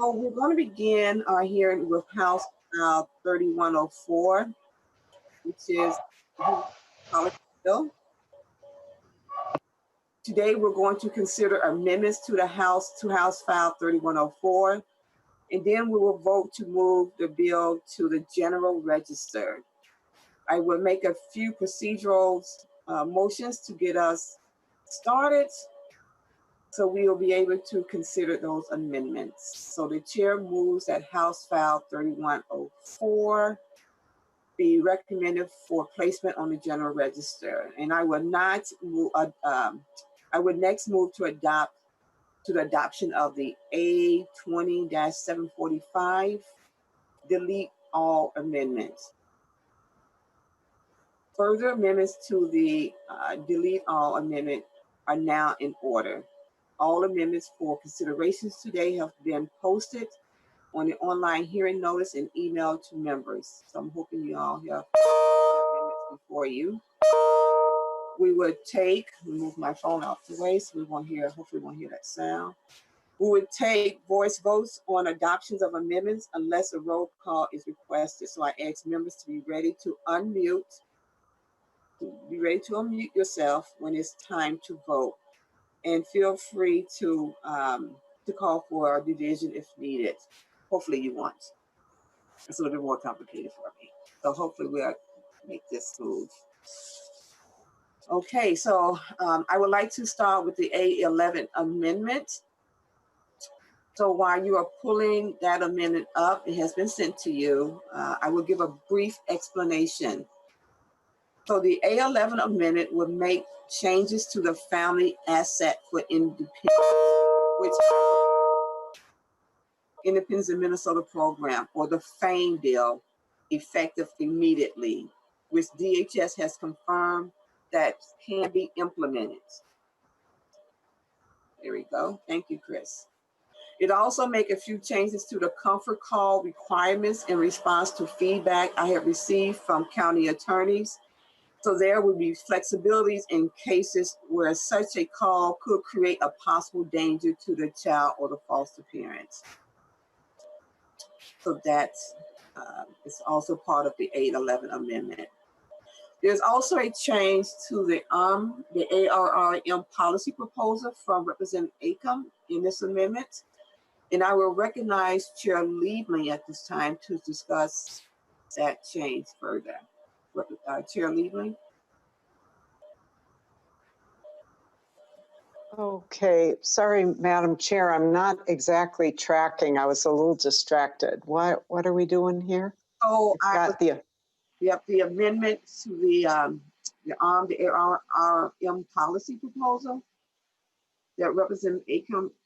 So we're going to begin our hearing with House File 3104, which is the policy bill. Today we're going to consider amendments to the House File 3104, and then we will vote to move the bill to the General Register. I will make a few procedural motions to get us started, so we will be able to consider those amendments. So the chair moves that House File 3104 be recommended for placement on the General Register. And I will not move, I would next move to the adoption of the A20-745, delete all amendments. Further amendments to the delete all amendment are now in order. All amendments for considerations today have been posted on the online hearing notice and emailed to members. So I'm hoping you all have amendments before you. We would move my phone out the way so we won't hear, hopefully we won't hear that sound. We would take voice votes on adoptions of amendments unless a roll call is requested. So I ask members to be ready to unmute yourself when it's time to vote. And feel free to call for a division if needed. Hopefully you won't. It's a little bit more complicated for me. So hopefully we'll make this smooth. Okay, so I would like to start with the A11 amendment. So while you are pulling that amendment up, it has been sent to you. I will give a brief explanation. So the A11 amendment would make changes to the Family Asset for Independence, which Independence in Minnesota program, or the FAME bill, effective immediately, which DHS has confirmed that can be implemented. There we go. Thank you, Chris. It also make a few changes to the comfort call requirements in response to feedback I have received from county attorneys. So there will be flexibilities in cases where such a call could create a possible danger to the child or the foster parents. So that is also part of the 811 amendment. There's also a change to the ARRM policy proposal from Representative Acom in this amendment. And I will recognize Chair Liebling at this time to discuss that change further. Chair Liebling. Okay, sorry, Madam Chair, I'm not exactly tracking. I was a little distracted. What are we doing here? Oh, the amendment to the ARRM policy proposal that Representative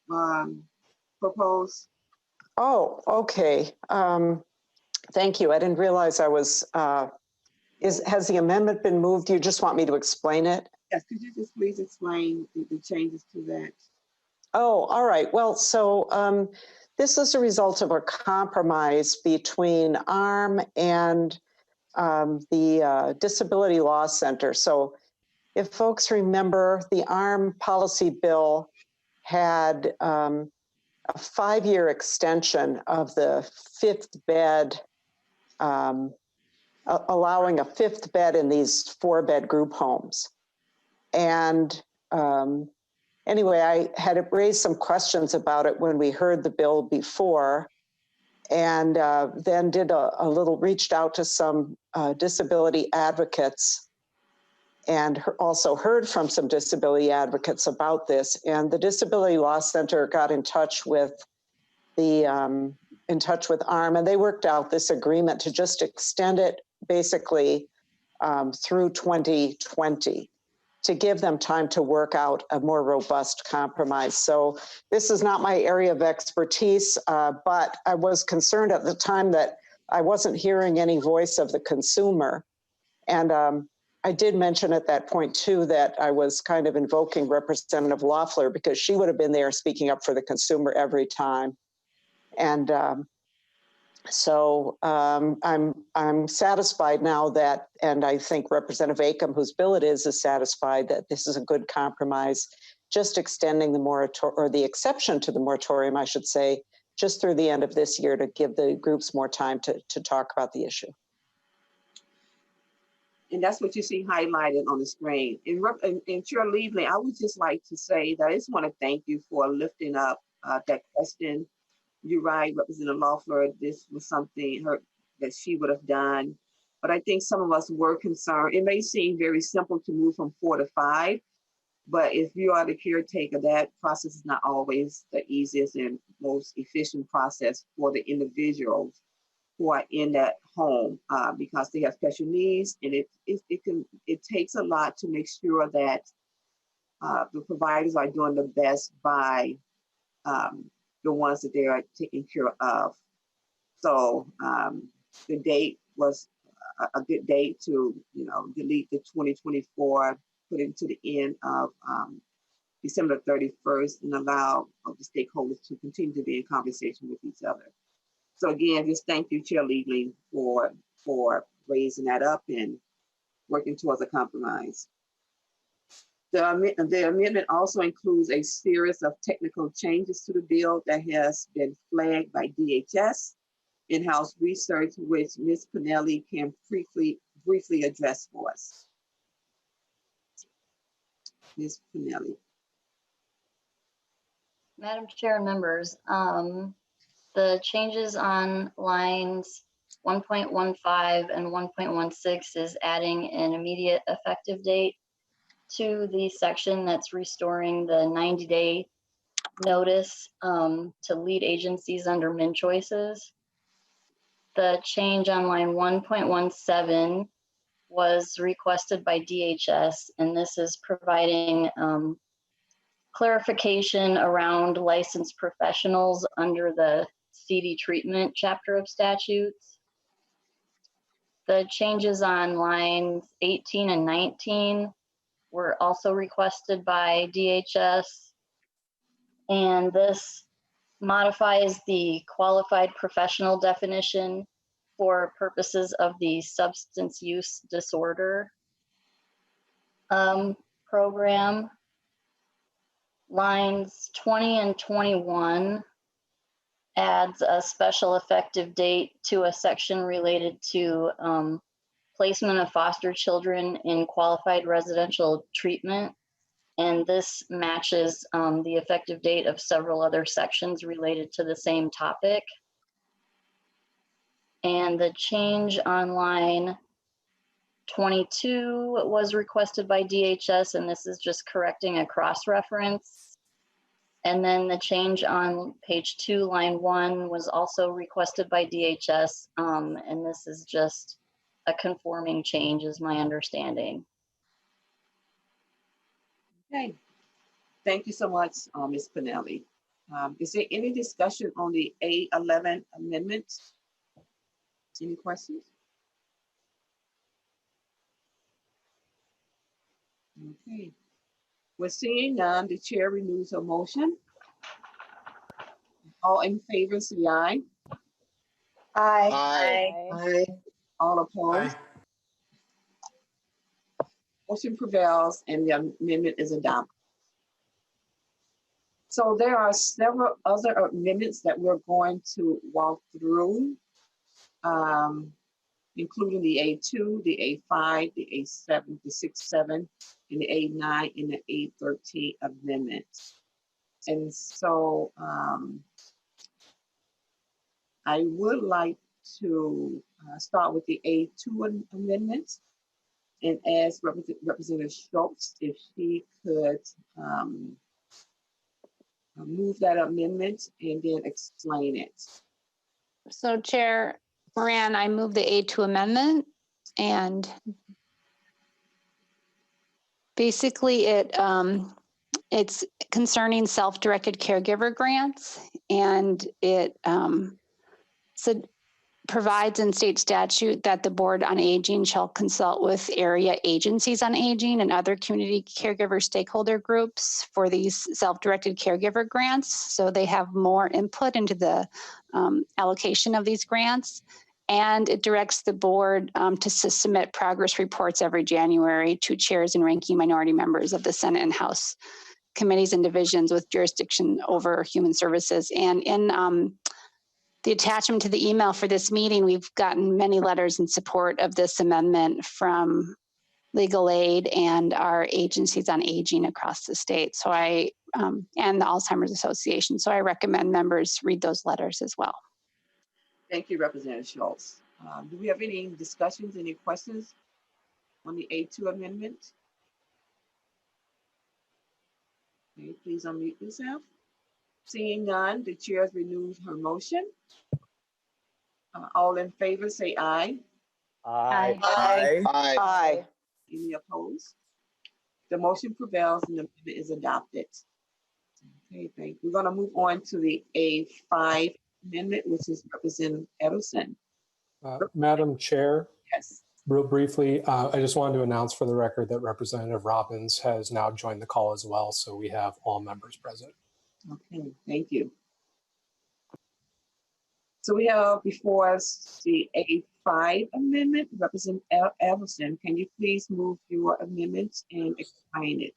Acom proposed. Oh, okay. Thank you. I didn't realize I was. Has the amendment been moved? You just want me to explain it? Yes, could you just please explain the changes to that? Oh, all right. Well, so this is a result of a compromise between ARM and the Disability Law Center. So if folks remember, the ARM policy bill had a 5-year extension of the 5th bed, allowing a 5th bed in these 4-bed group homes. And anyway, I had raised some questions about it when we heard the bill before, and then did reached out to some disability advocates, and also heard from some disability advocates about this. And the Disability Law Center got in touch with ARM, and they worked out this agreement to just extend it basically through 2020 to give them time to work out a more robust compromise. So this is not my area of expertise, but I was concerned at the time that I wasn't hearing any voice of the consumer. And I did mention at that point too that I was kind of invoking Representative Loeffler because she would have been there speaking up for the consumer every time. And so I'm satisfied now that, and I think Representative Acom, whose bill it is satisfied that this is a good compromise, just extending the moratorium, or the exception to the moratorium, I should say, just through the end of this year to give the groups more time to talk about the issue. And that's what you see highlighted on the screen. And Chair Lieveling, I would just like to say that I just want to thank you for lifting up that question. You're right, Representative Loeffler, this was something that she would have done. But I think some of us were concerned. It may seem very simple to move from 4 to 5, but if you are the caretaker, that process is not always the easiest and most efficient process for the individuals who are in that home because they have special needs, and it takes a lot to make sure that the providers are doing the best by the ones that they are taking care of. So the date was a good date to delete the 2024, put it to the end of December 31st, and allow the stakeholders to continue to be in conversation with each other. So again, just thank you, Chair Lieveling, for raising that up and working towards a compromise. The amendment also includes a series of technical changes to the bill that has been flagged by DHS in-house research, which Ms. Pinelli can briefly address for us. Ms. Pinelli. Madam Chair, members, the changes on lines 1.15 and 1.16 is adding an immediate effective date to the section that's restoring the 90-day notice to lead agencies under min choices. The change on line 1.17 was requested by DHS, and this is providing clarification around licensed professionals under the CD treatment chapter of statutes. The changes on lines 18 and 19 were also requested by DHS, and this modifies the qualified professional definition for purposes of the substance use disorder program. Lines 20 and 21 adds a special effective date to a section related to placement of foster children in qualified residential treatment. And this matches the effective date of several other sections related to the same topic. And the change on line 22 was requested by DHS, and this is just correcting a cross-reference. And then the change on page 2, line 1 was also requested by DHS, and this is just a conforming change is my understanding. Okay, thank you so much, Ms. Pinelli. Is there any discussion on the A11 amendment? Any questions? Okay, we're seeing none. The chair renews her motion. All in favor, say aye. Aye. Aye. Aye. All opposed? Aye. Motion prevails and the amendment is adopted. So there are several other amendments that we're going to walk through, including the A2, the A5, the A7, the 6-7, and the A9 and the A13 amendments. And so I would like to start with the A2 amendment and ask Representative Schultz if she could move that amendment and then explain it. So Chair Moran, I move the A2 amendment, and basically it's concerning self-directed caregiver grants, and it provides in state statute that the Board on Aging shall consult with area agencies on aging and other community caregiver stakeholder groups for these self-directed caregiver grants, so they have more input into the allocation of these grants. And it directs the board to submit progress reports every January to chairs and ranking minority members of the Senate and House committees and divisions with jurisdiction over human services. And in the attachment to the email for this meeting, we've gotten many letters in support of this amendment from legal aid and our agencies on aging across the state. So and the Alzheimer's Association. So I recommend members read those letters as well. Thank you, Representative Schultz. Do we have any discussions, any questions on the A2 amendment? Okay, please unmute yourself. Seeing none, the chair has renewed her motion. All in favor, say aye. Aye. Aye. Aye. Aye. Any opposed? The motion prevails and the amendment is adopted. Okay, thank you. We're going to move on to the A5 amendment, which is Representative Edelson. Madam Chair, Yes. real briefly, I just wanted to announce for the record that Representative Robbins has now joined the call as well, so we have all members present. Okay, thank you. So we have before us the A5 amendment. Representative Edelson, can you please move your amendment and explain it?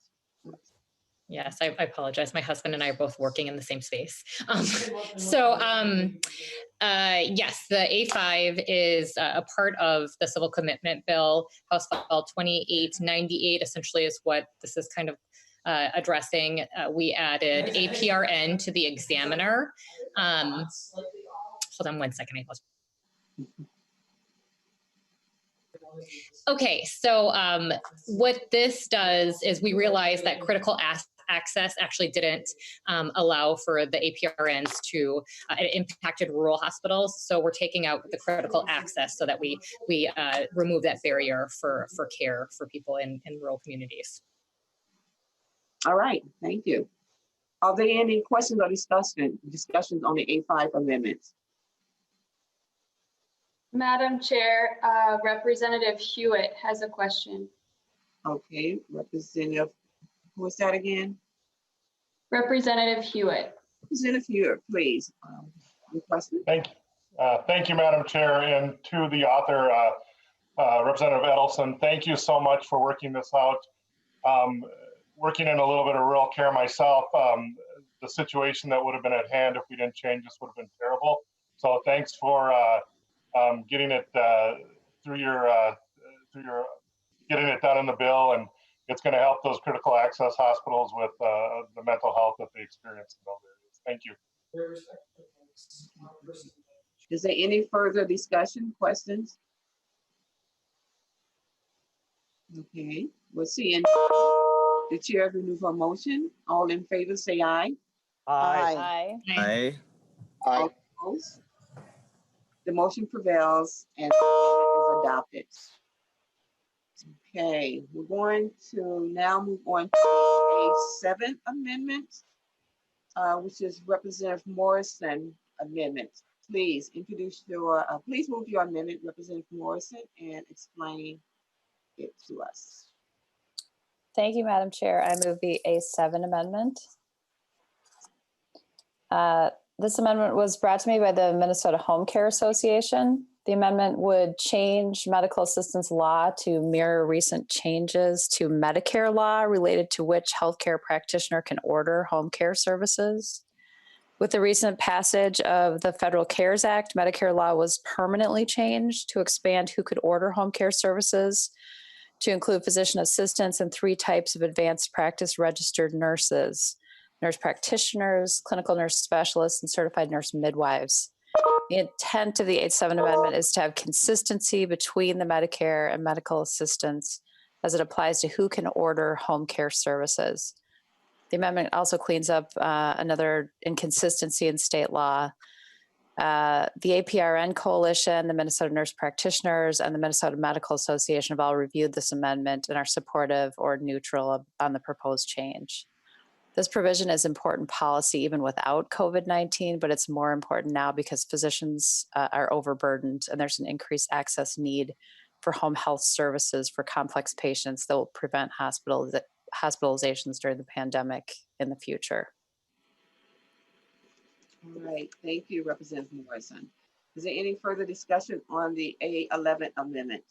Yes, I apologize. My husband and I are both working in the same space. Yes, the A5 is a part of the Civil Commitment Bill, House File 2898, essentially is what this is kind of addressing. We added APRN to the examiner. Hold on one second. Okay, so what this does is we realize that critical access actually didn't allow for the APRNs to, it impacted rural hospitals. So we're taking out the critical access so that we remove that barrier for care for people in rural communities. All right, thank you. Are there any questions or discussions on the A5 amendments? Madam Chair, Representative Hewitt has a question. Okay, Representative, who is that again? Representative Hewitt. Representative Hewitt, please. Your question? Thank you, Madam Chair, and to the author, Representative Edelson, thank you so much for working this out. Working in a little bit of rural care myself, the situation that would have been at hand if we didn't change this would have been terrible. So thanks for getting it through your getting it done in the bill, and it's going to help those critical access hospitals with the mental health that they experience in those areas. Thank you. Is there any further discussion, questions? Okay, we'll see. And the chair renews her motion. All in favor, say aye. Aye. Aye. All opposed? The motion prevails and is adopted. Okay, we're going to now move on to A7 amendment, which is Representative Morrison amendment. Please introduce your, please move your amendment, Representative Morrison, and explain it to us. Thank you, Madam Chair. I move the A7 amendment. This amendment was brought to me by the Minnesota Home Care Association. The amendment would change medical assistance law to mirror recent changes to Medicare law related to which healthcare practitioner can order home care services. With the recent passage of the Federal CARES Act, Medicare law was permanently changed to expand who could order home care services, to include physician assistants and 3 types of advanced practice registered nurses: nurse practitioners, clinical nurse specialists, and certified nurse midwives. The intent of the 8.7 amendment is to have consistency between the Medicare and medical assistants as it applies to who can order home care services. The amendment also cleans up another inconsistency in state law. The APRN Coalition, the Minnesota Nurse Practitioners, and the Minnesota Medical Association have all reviewed this amendment and are supportive or neutral on the proposed change. This provision is important policy even without COVID-19, but it's more important now because physicians are overburdened and there's an increased access need for home health services for complex patients that will prevent hospitalizations during the pandemic in the future. All right, thank you, Representative Morrison. Is there any further discussion on the A11 amendment?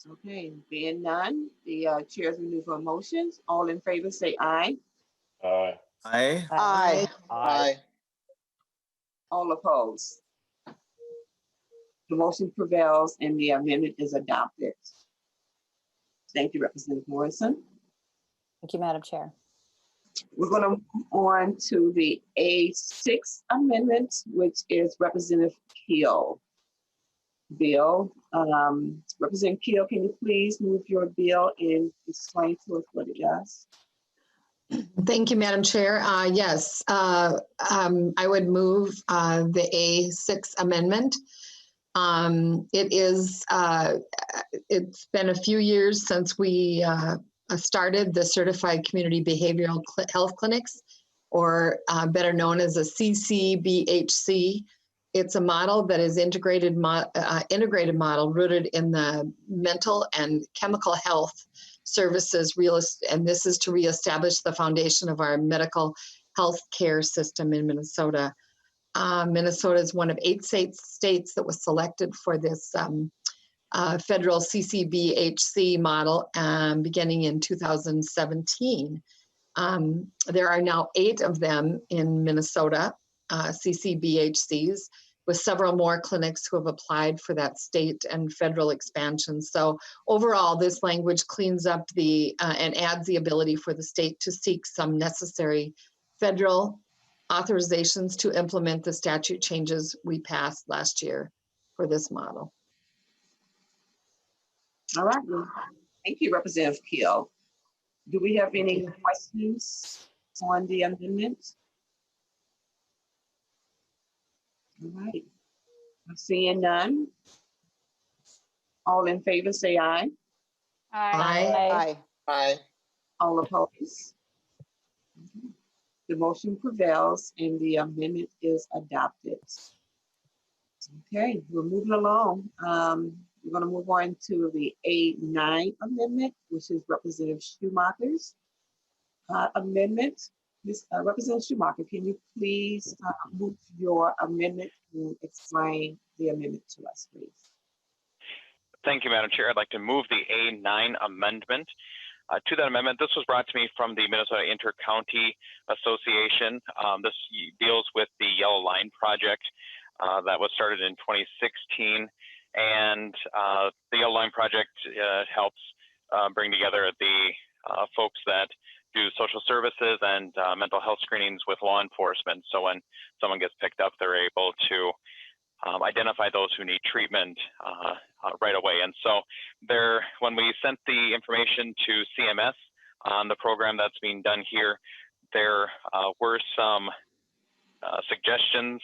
Okay, being none, the chair's renews her motions. All in favor say aye. Aye. Aye. Aye. All opposed? The motion prevails and the amendment is adopted. Thank you, Representative Morrison. Thank you, Madam Chair. We're going to move on to the A6 amendment, which is Representative Keel. Bill, Representative Keel, can you please move your bill and explain to us what it does? Thank you, Madam Chair. Yes, I would move the A6 amendment. It's been a few years since we started the Certified Community Behavioral Health Clinics, or better known as a CCBHC. It's a model that is integrated model rooted in the mental and chemical health services, and this is to reestablish the foundation of our medical health care system in Minnesota. Minnesota is one of 8 states that was selected for this federal CCBHC model beginning in 2017. There are now 8 of them in Minnesota, CCBHCs, with several more clinics who have applied for that state and federal expansion. So overall, this language cleans up and adds the ability for the state to seek some necessary federal authorizations to implement the statute changes we passed last year for this model. All right. Thank you, Representative Keel. Do we have any questions on the amendment? All right. I'm seeing none. All in favor, say aye. Aye. Aye. All opposed? The motion prevails and the amendment is adopted. Okay, we're moving along. We're going to move on to the A9 amendment, which is Representative Schumacher's amendment. Representative Schumacher, can you please move your amendment and explain the amendment to us, please? Thank you, Madam Chair. I'd like to move the A9 amendment. To that amendment, this was brought to me from the Minnesota Inter-County Association. This deals with the Yellow Line project that was started in 2016. And the Yellow Line project helps bring together the folks that do social services and mental health screenings with law enforcement. So when someone gets picked up, they're able to identify those who need treatment right away. And so when we sent the information to CMS on the program that's being done here, there were some suggestions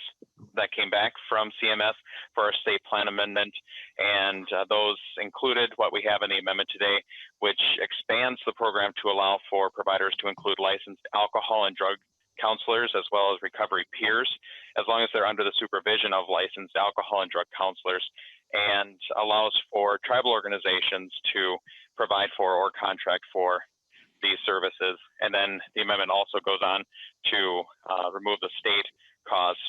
that came back from CMS for our state plan amendment, and those included what we have in the amendment today, which expands the program to allow for providers to include licensed alcohol and drug counselors as well as recovery peers, as long as they're under the supervision of licensed alcohol and drug counselors, and allows for tribal organizations to provide for or contract for these services. And then the amendment also goes on to remove the state cost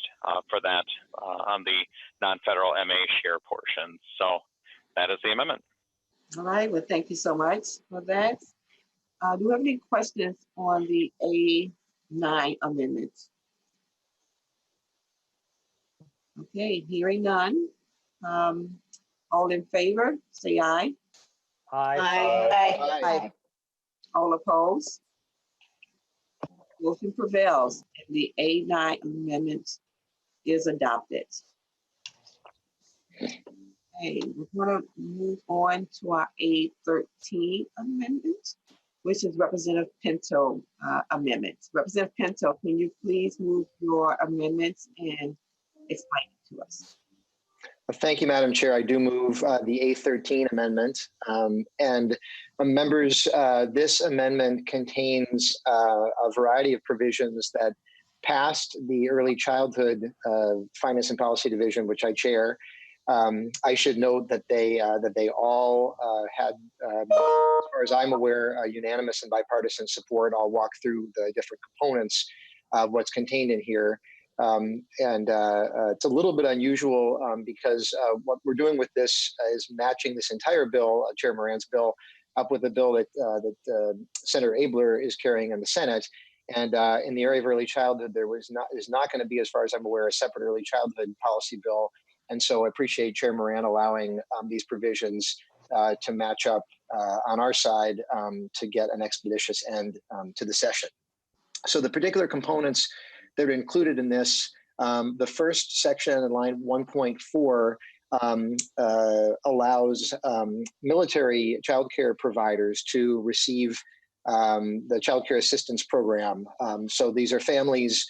for that on the non-federal MA share portion. So that is the amendment. All right, well, thank you so much for that. Do we have any questions on the A9 amendment? Okay, hearing none. All in favor, say aye. Aye. Aye. All opposed? Motion prevails and the A9 amendment is adopted. Okay, we're going to move on to our A13 amendment, which is Representative Pinto amendment. Representative Pinto, can you please move your amendments and explain it to us? Thank you, Madam Chair. I do move the A13 amendment. And members, this amendment contains a variety of provisions that passed the Early Childhood Finance and Policy Division, which I chair. I should note that they all had, as far as I'm aware, unanimous and bipartisan support. I'll walk through the different components of what's contained in here. It's a little bit unusual because what we're doing with this is matching this entire bill, Chair Moran's bill, up with a bill that Senator Abler is carrying in the Senate. And in the area of early childhood, is not going to be, as far as I'm aware, a separate early childhood policy bill. And so I appreciate Chair Moran allowing these provisions to match up on our side to get an expeditious end to the session. So the particular components that are included in this, the first section in line 1.4 allows military childcare providers to receive the childcare assistance program. So these are families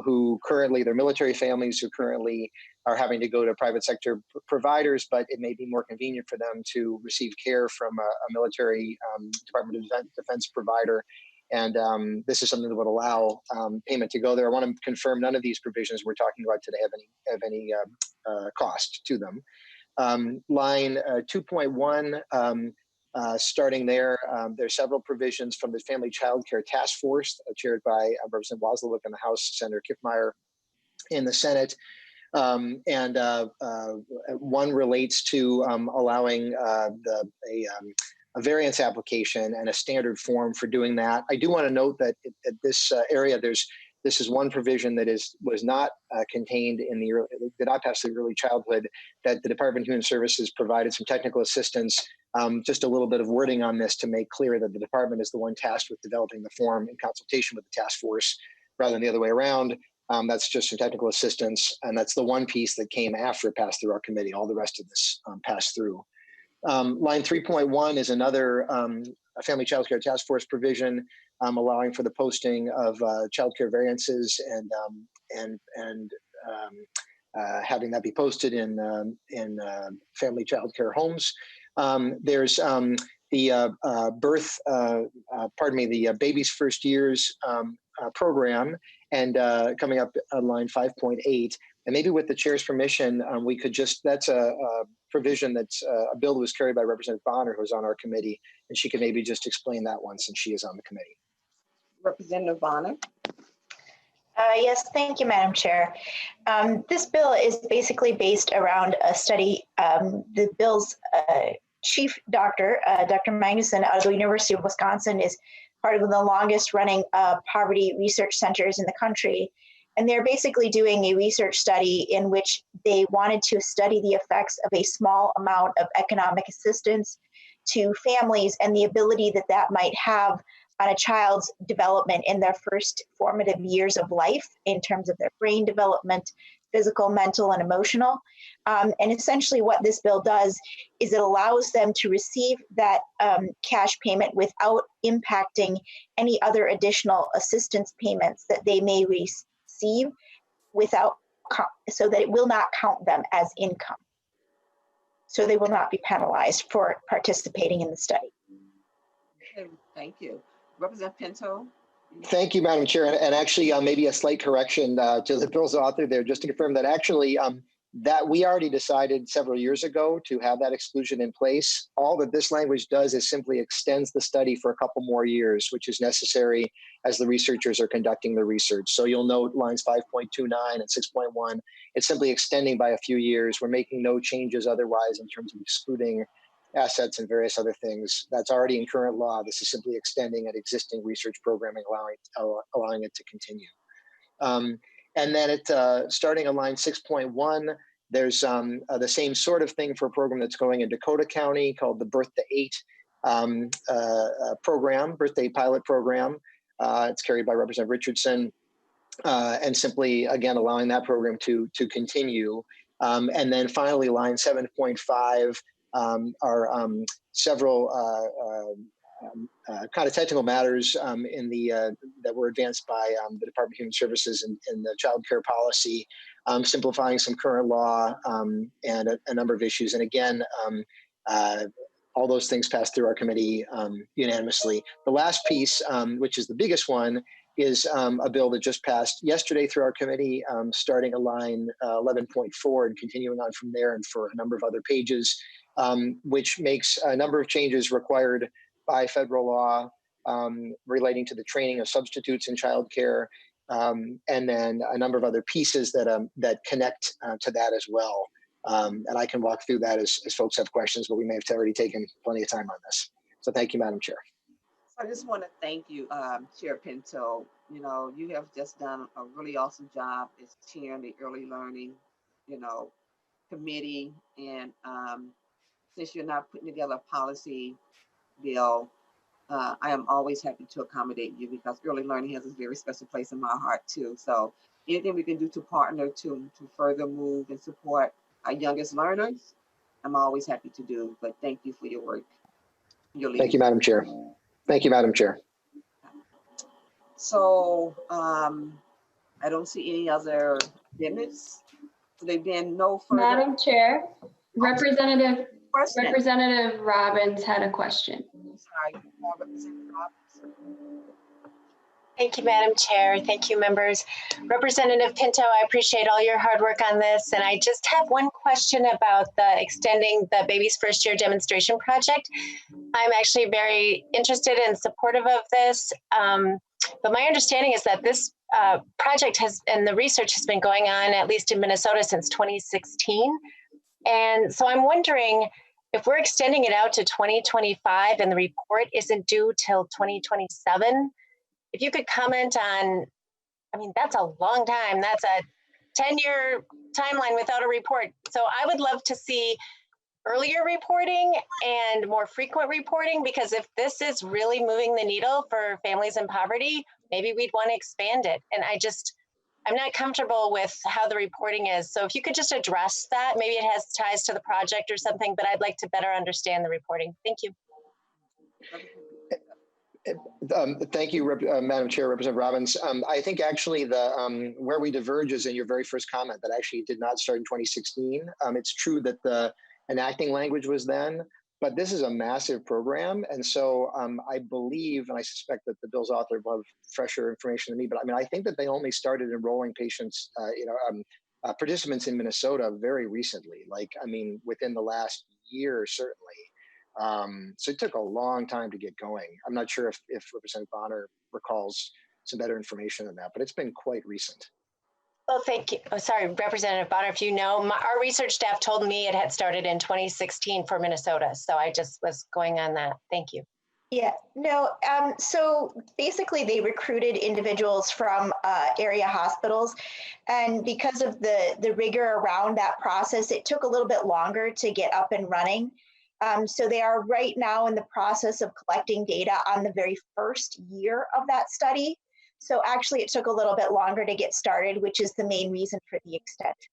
who currently, they're military families who currently are having to go to private sector providers, but it may be more convenient for them to receive care from a military Department of Defense provider. And this is something that would allow payment to go there. I want to confirm none of these provisions we're talking about today have any cost to them. Line 2.1, starting there, there are several provisions from the Family Child Care Task Force, chaired by Representative Wozlowick in the House, Senator Kiffmeyer in the Senate. One relates to allowing a variance application and a standard form for doing that. I do want to note that at this area, this is one provision that was not contained in the did not pass the early childhood, that the Department of Human Services provided some technical assistance, just a little bit of wording on this to make clear that the department is the one tasked with developing the form in consultation with the task force rather than the other way around. That's just some technical assistance, and that's the one piece that came after it passed through our committee. All the rest of this passed through. Line 3.1 is another Family Child Care Task Force provision allowing for the posting of child care variances and having that be posted in family child care homes. There's the the Baby's First Years program, and coming up on line 5.8. And maybe with the chair's permission, we could just, that's a provision that's a bill that was carried by Representative Bonner, who's on our committee, and she could maybe just explain that one since she is on the committee. Representative Bonner. Yes, thank you, Madam Chair. This bill is basically based around a study. The bill's chief doctor, Dr. Magnuson out of the University of Wisconsin, is part of the longest running poverty research centers in the country. And they're basically doing a research study in which they wanted to study the effects of a small amount of economic assistance to families and the ability that that might have on a child's development in their first formative years of life in terms of their brain development, physical, mental, and emotional. And essentially what this bill does is it allows them to receive that cash payment without impacting any other additional assistance payments that they may receive so that it will not count them as income. So they will not be penalized for participating in the study. Okay, thank you. Representative Pinto. Thank you, Madam Chair. And actually, maybe a slight correction to the bill's author there, just to confirm that actually that we already decided several years ago to have that exclusion in place. All that this language does is simply extends the study for a couple more years, which is necessary as the researchers are conducting the research. So you'll note lines 5.29 and 6.1, it's simply extending by a few years. We're making no changes otherwise in terms of excluding assets and various other things. That's already in current law. This is simply extending an existing research programming, allowing it to continue. And then starting on line 6.1, there's the same sort of thing for a program that's going in Dakota County called the Birth to 8 program, Birth to 8 pilot program. It's carried by Representative Richardson, and simply, again, allowing that program to continue. And then finally, line 7.5 are several kind of technical matters that were advanced by the Department of Human Services in the child care policy, simplifying some current law and a number of issues. And again, all those things passed through our committee unanimously. The last piece, which is the biggest one, is a bill that just passed yesterday through our committee, starting at line 11.4 and continuing on from there and for a number of other pages, which makes a number of changes required by federal law relating to the training of substitutes in childcare, and then a number of other pieces that connect to that as well. And I can walk through that as folks have questions, but we may have already taken plenty of time on this. So thank you, Madam Chair. I just want to thank you, Chair Pinto, You know, you have just done a really awesome job as chairing the early learning, you know, committee. And since you're not putting together a policy bill, I am always happy to accommodate you because early learning has a very special place in my heart too. So anything we can do to partner to further move and support our youngest learners, I'm always happy to do. But thank you for your work. Thank you, Madam Chair. Thank you, Madam Chair. So I don't see any other amendments. So there being no further. Madam Chair, Representative Robbins had a question. Sorry, Representative Robbins. Thank you, Madam Chair. Thank you, members. Representative Pinto, I appreciate all your hard work on this. And I just have one question about the extending the Baby's First Year demonstration project. I'm actually very interested and supportive of this. But my understanding is that this project and the research has been going on, at least in Minnesota, since 2016. And so I'm wondering if we're extending it out to 2025 and the report isn't due till 2027, if you could comment on, I mean, that's a long time. That's a 10-year timeline without a report. So I would love to see earlier reporting and more frequent reporting, because if this is really moving the needle for families in poverty, maybe we'd want to expand it. And I'm not comfortable with how the reporting is. So if you could just address that, maybe it has ties to the project or something, but I'd like to better understand the reporting. Thank you. Thank you, Madam Chair, Representative Robbins. I think actually where we diverge is in your very first comment that actually did not start in 2016. It's true that the enacting language was then, but this is a massive program. And so I believe, and I suspect that the bill's author will have fresher information than me, but I mean, I think that they only started enrolling patients, participants in Minnesota very recently, like, I mean, within the last year, certainly. So it took a long time to get going. I'm not sure if Representative Bonner recalls some better information than that, but it's been quite recent. Well, thank you. Oh, sorry, Representative Bonner, if you know, our research staff told me it had started in 2016 for Minnesota. So I just was going on that. Thank you. Yeah, no, so basically they recruited individuals from area hospitals, and because of the rigor around that process, it took a little bit longer to get up and running. So they are right now in the process of collecting data on the very first year of that study. So actually it took a little bit longer to get started, which is the main reason for the extension.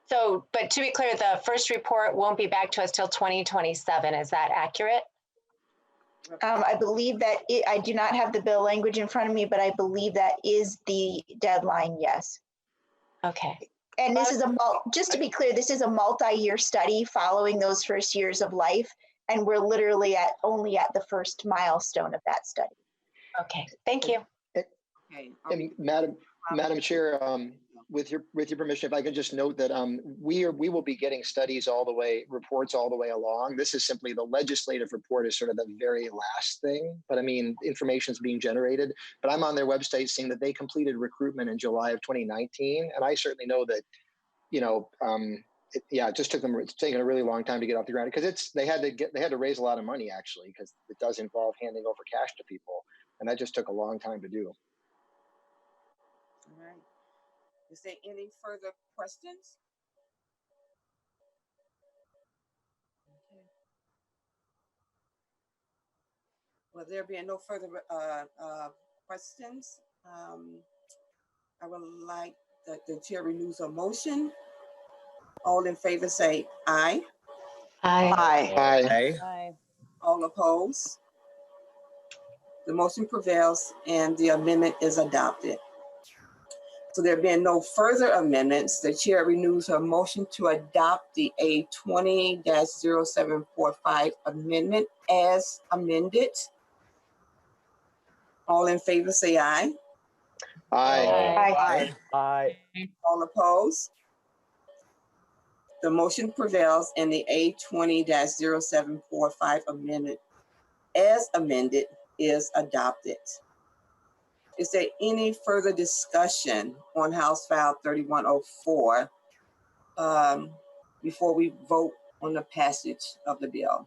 So, but to be clear, the first report won't be back to us till 2027. Is that accurate? I believe that I do not have the bill language in front of me, but I believe that is the deadline, yes. Okay. And this is just to be clear, this is a multi-year study following those first years of life. And we're literally only at the first milestone of that study. Okay, thank you. Okay. And Madam Chair, with your permission, if I could just note that we will be getting reports all the way along. This is simply the legislative report is sort of the very last thing, but I mean, information is being generated. But I'm on their website seeing that they completed recruitment in July of 2019, and I certainly know that, you know, it just took them. It's taken a really long time to get off the ground because they had to raise a lot of money actually, because it does involve handing over cash to people, and that just took a long time to do. All right. Is there any further questions? Okay. Well, there being no further questions, I would like that the chair renews a motion. All in favor say aye. Aye. Aye. Aye. Aye. All opposed? The motion prevails and the amendment is adopted. So there being no further amendments, the chair renews her motion to adopt the A20-0745 amendment as amended. All in favor say aye. Aye. Aye. All opposed? The motion prevails and the A20-0745 amendment as amended is adopted. Is there any further discussion on House File 3104 before we vote on the passage of the bill?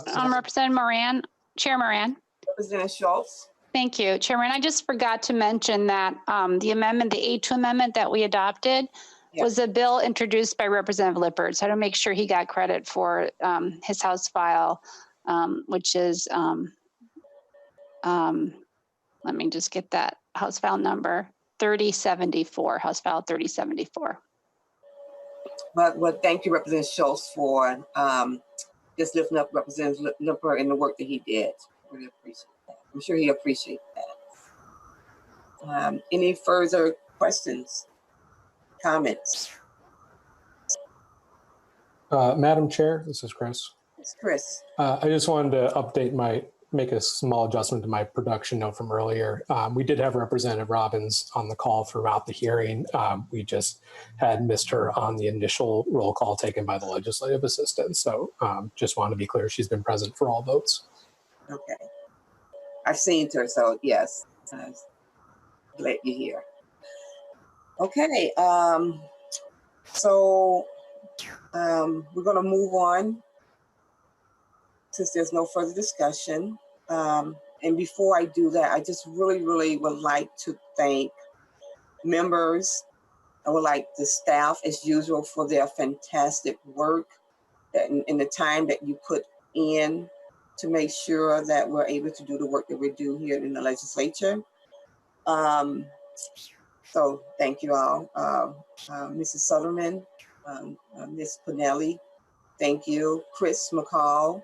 Representative Moran, Chair Moran. Representative Schultz. Thank you, Chairman. I just forgot to mention that the amendment, the A2 amendment that we adopted was a bill introduced by Representative Lippert. So I want to make sure he got credit for his House file, which is, let me just get that House file number, 3074, House file 3074. But thank you, Representative Schultz, for just lifting up Representative Lippert and the work that he did. Really appreciate that. I'm sure he appreciates that. Any further questions, comments? Madam Chair, this is Chris. It's Chris. I just wanted to make a small adjustment to my production note from earlier. We did have Representative Robbins on the call throughout the hearing. We just had missed her on the initial roll call taken by the legislative assistant. So just want to be clear, she's been present for all votes. Okay. I've seen her, so yes, glad you're here. Okay, so we're gonna move on since there's no further discussion. And before I do that, I just really would like to thank members. I would like the staff as usual for their fantastic work and the time that you put in to make sure that we're able to do the work that we do here in the legislature. So thank you all. Mrs. Sutherland, Ms. Pinelli, thank you. Chris McCall,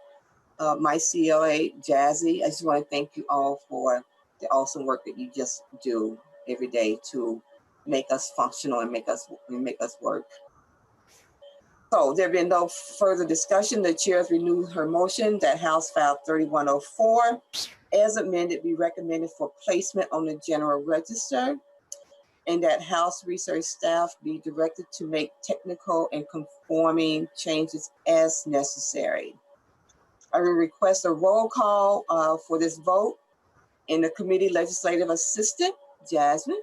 my CLA, Jazzy, I just want to thank you all for the awesome work that you just do every day to make us functional and make us work. So there being no further discussion, the chair has renewed her motion that House File 3104 as amended be recommended for placement on the General Register, and that House research staff be directed to make technical and conforming changes as necessary. I will request a roll call for this vote, and the committee legislative assistant, Jasmine,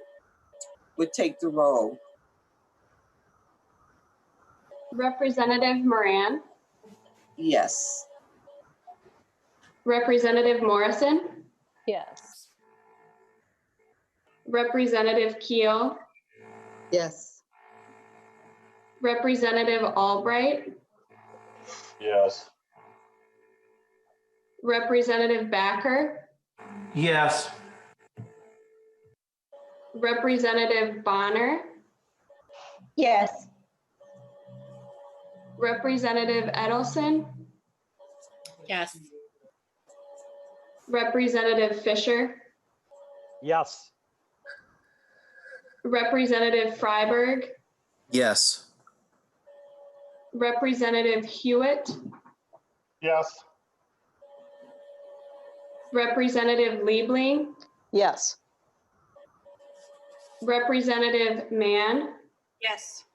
would take the roll. Representative Moran. Yes. Representative Morrison. Yes. Representative Keel. Yes. Representative Albright. Yes. Representative Backer. Yes. Representative Bonner. Yes. Representative Edelson. Yes. Representative Fisher. Yes. Representative Freiberg. Yes. Representative Hewitt. Yes. Representative Liebling. Yes. Representative Mann. Yes.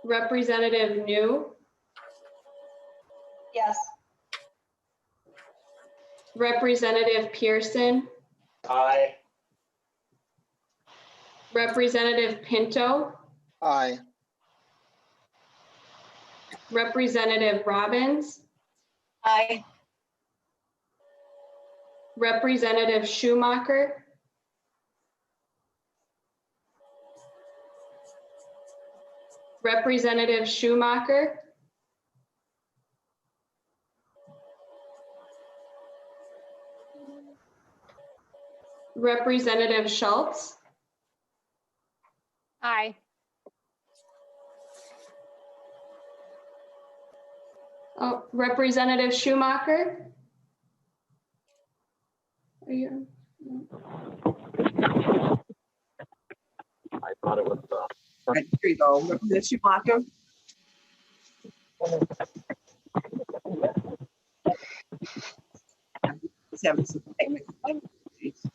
Representative New. Yes. Representative Pearson. Aye. Representative Pinto. Aye. Representative Robbins. Aye. Representative Schumacher. Representative Schumacher. Representative Schultz. Aye. Oh, Representative Schumacher. Are you? I thought it was Right, here you go. Representative Schumacher. Let's have some technical difficulties.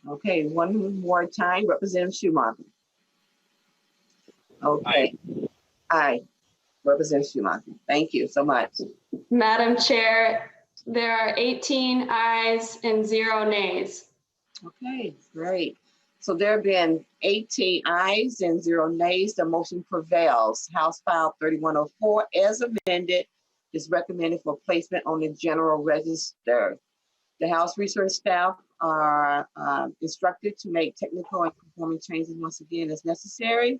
Okay, one more time, Representative Schumacher. Okay. Aye. Representative Schumacher. Thank you so much. Madam Chair, there are 18 ayes and 0 nays. Okay, great. So there have been 18 ayes and 0 nays. The motion prevails. House File 3104 as amended is recommended for placement on the General Register. The House research staff are instructed to make technical and conforming changes once again as necessary.